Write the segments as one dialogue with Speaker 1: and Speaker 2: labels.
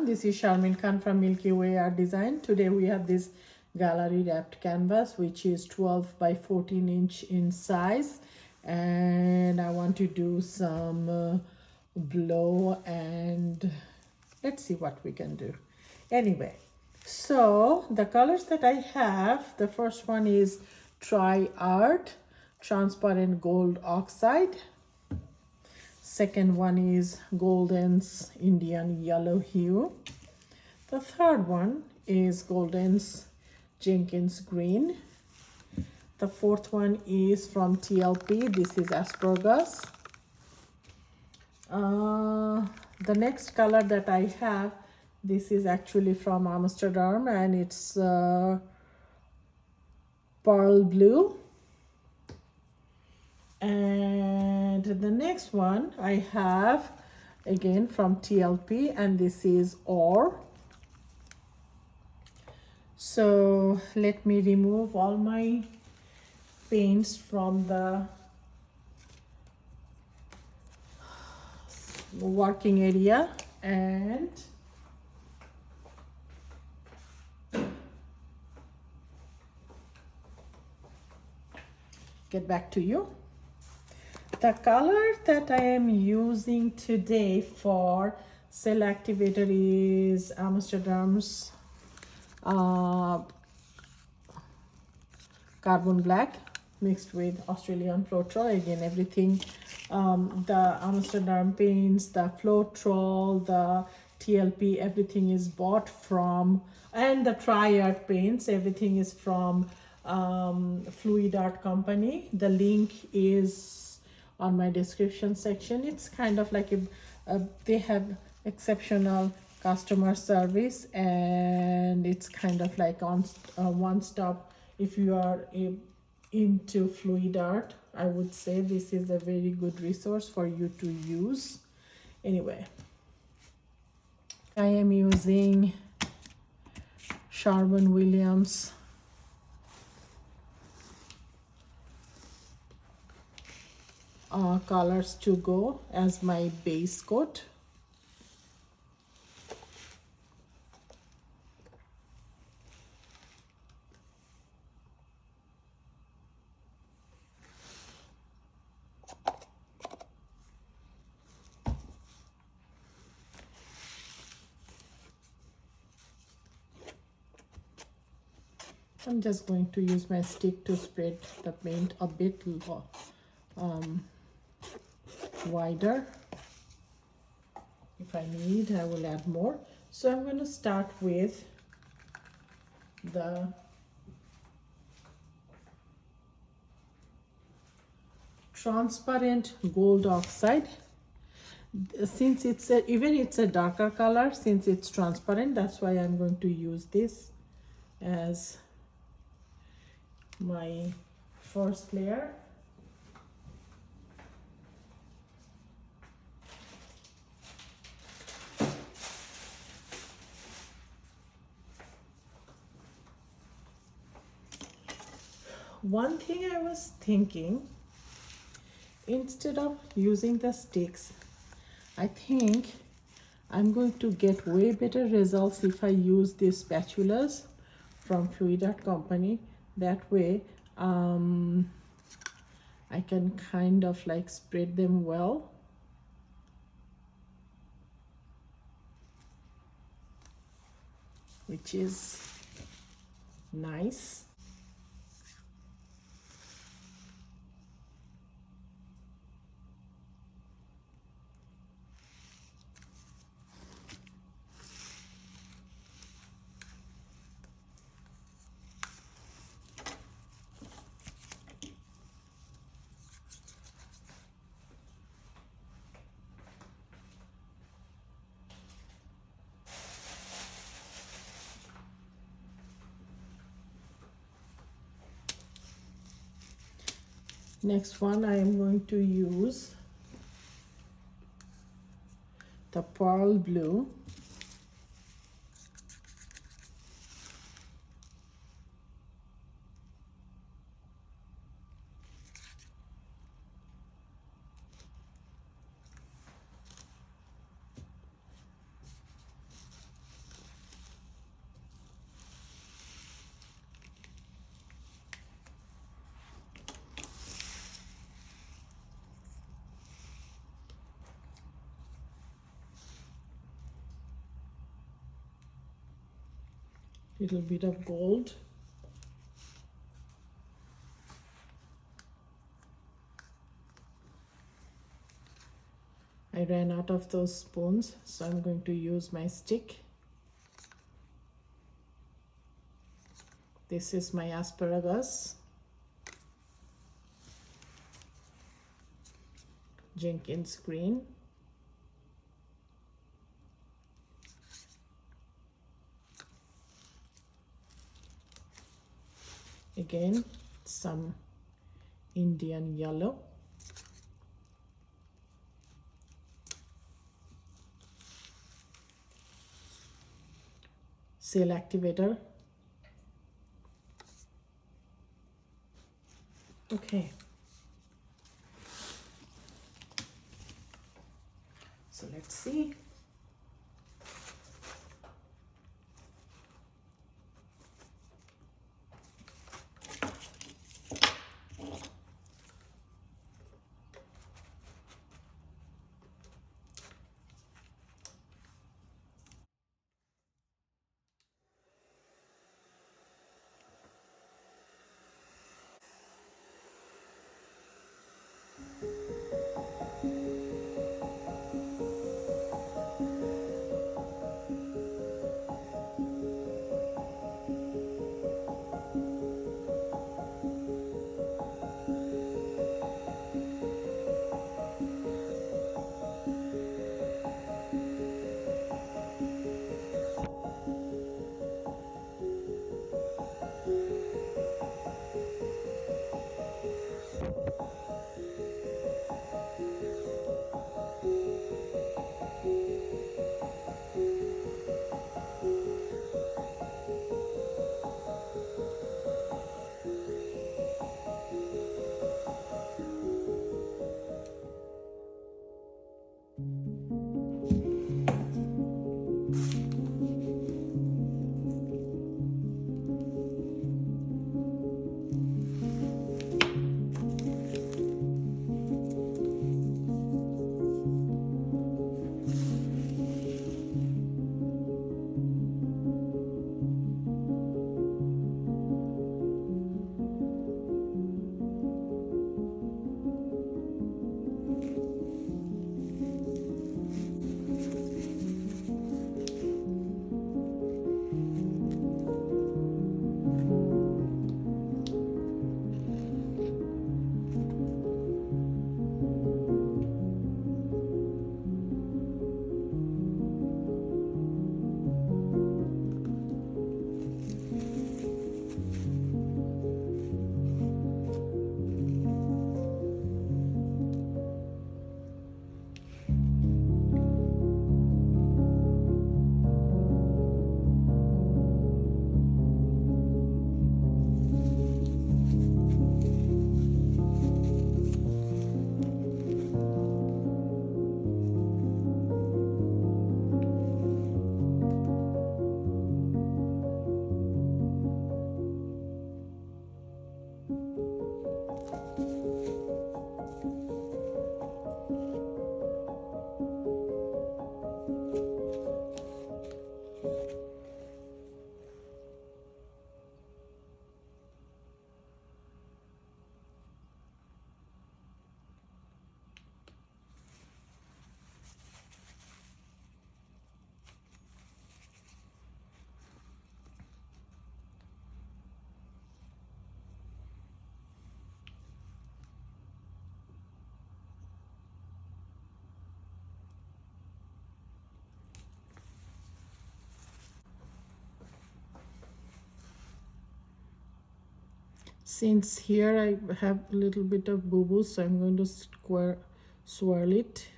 Speaker 1: everyone, this is Sharmin Khan from Milkyway Art Design. Today we have this gallery wrapped canvas which is 12 by 14 inch in size, and I want to do some blow and let's see what we can do. Anyway, so the colors that I have, the first one is Try Art Transparent Gold Oxide. Second one is Golden's Indian Yellow Hue. The third one is Golden's Jenkins Green. The fourth one is from TLP. This is Asparagus. The next color that I have, this is actually from Amsterdam, and it's Pearl Blue. And the next one I have again from TLP, and this is Ore. So let me remove all my paints from the working area and get back to you. The color that I am using today for cell activator is Amsterdam's Carbon Black mixed with Australian Floetrol. Again, everything, the Amsterdam paints, the Floetrol, the TLP, everything is bought from, and the Try Art paints, everything is from Fluid Art Company. The link is on my description section. It's kind of like they have exceptional customer service, and it's kind of like on one stop. If you are into fluid art, I would say this is a very good resource for you to use. Anyway, I am using Sharmin Williams colors to go as my base coat. I'm just going to use my stick to spread the paint a bit wider. If I need, I will add more. So I'm going to start with the transparent gold oxide. Since it's even it's a darker color, since it's transparent, that's why I'm going to use this as my first layer. One thing I was thinking, instead of using the sticks, I think I'm going to get way better results if I use these spatulas from Fluid Art Company. That way I can kind of like spread them well. Which is nice. Next one, I am going to use the Pearl Blue. little bit of gold. I ran out of those spoons, so I'm going to use my stick. This is my asparagus, Jenkins green. Again, some Indian yellow. Sale activator. Okay. So let's see. Since here I have a little bit of boo-boo, so I'm going to swirl it.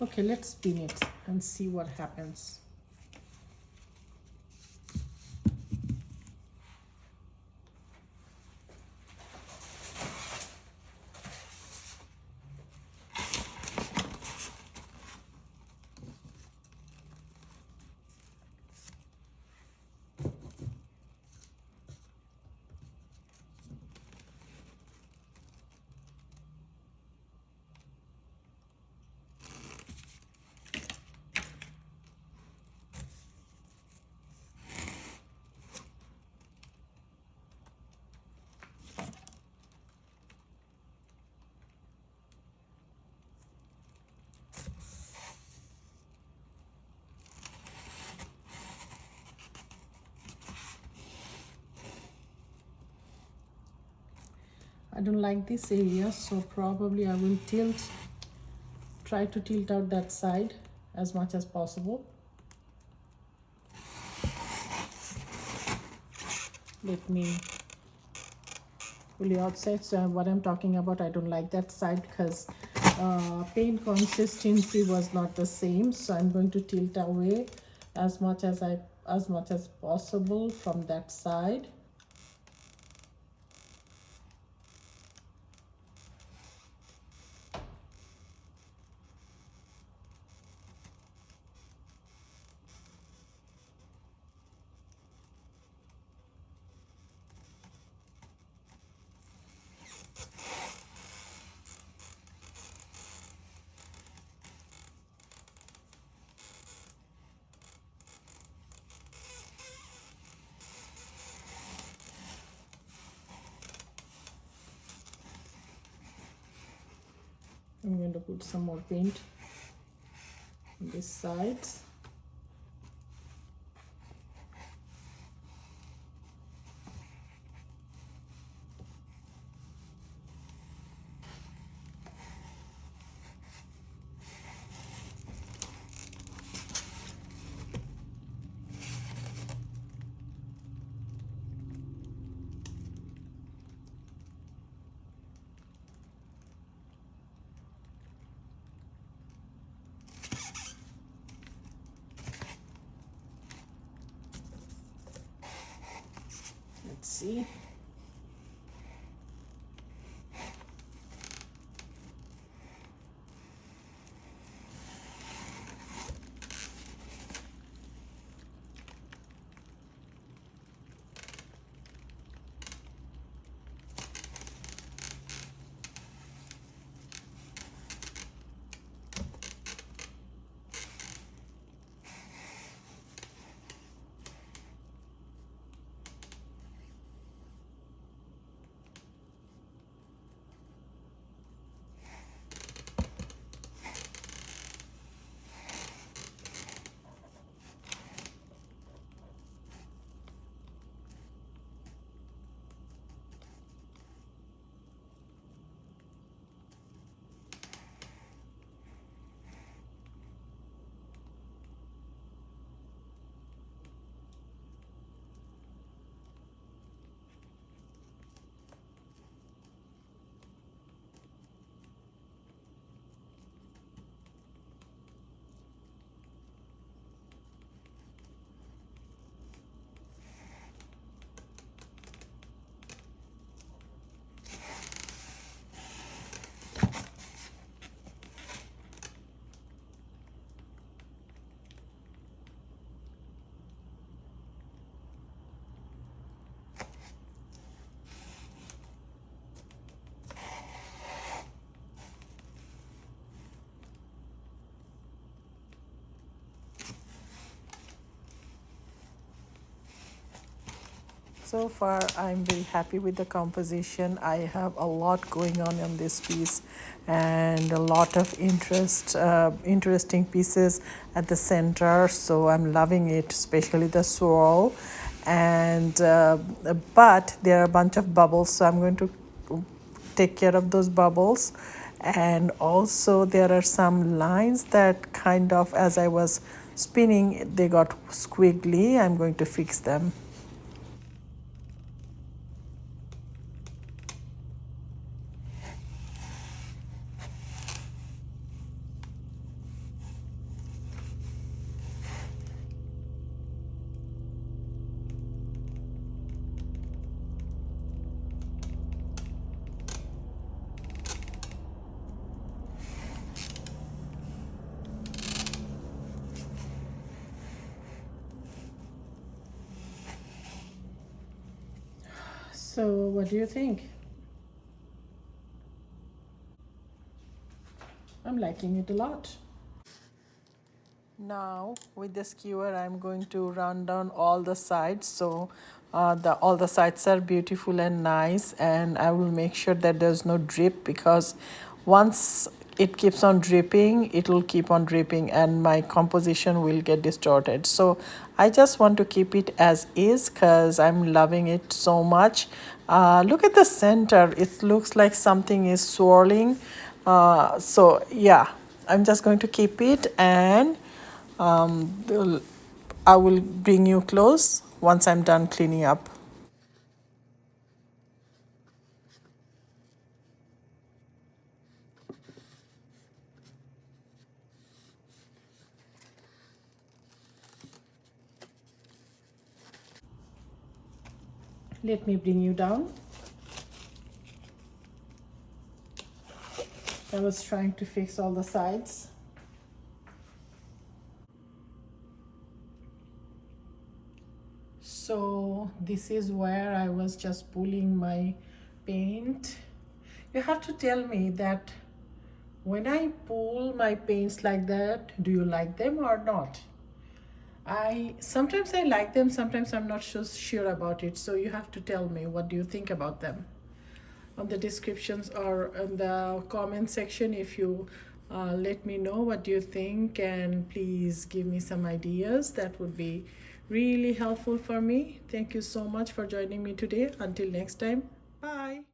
Speaker 1: Okay, let's spin it and see what happens. I don't like this area, so probably I will try to tilt out that side as much as possible. Let me pull you outside. So what I'm talking about, I don't like that side because paint consistency was not the same. So I'm going to tilt away as much as possible from that side. I'm going to put some more paint on this sides. Let's see. So far, I'm very happy with the composition. I have a lot going on this piece and a lot of interesting pieces at the center. So I'm loving it, especially the swirl. And but there are a bunch of bubbles, so I'm going to take care of those bubbles. And also there are some lines that kind of, as I was spinning, they got squiggly. I'm going to fix them. So what do you think? I'm liking it a lot. Now with the skewer I'm going to run down all the sides, so all the sides are beautiful and nice, and I will make sure that there's no drip, because once it keeps on dripping, it will keep on dripping and my composition will get distorted. So I just want to keep it as is because I'm loving it so much. Look at the center, it looks like something is swirling. So yeah, I'm just going to keep it, and I will bring you close once I'm done cleaning up. Let me bring you down. I was trying to fix all the sides. So this is where I was just pulling my paint. You have to tell me that when I pull my paints like that, do you like them or not? Sometimes I like them, sometimes I'm not so sure about it. So you have to tell me, what do you think about them? On the descriptions or in the comment section, if you let me know what do you think, and please give me some ideas. That would be really helpful for me. Thank you so much for joining me today. Until next time, bye.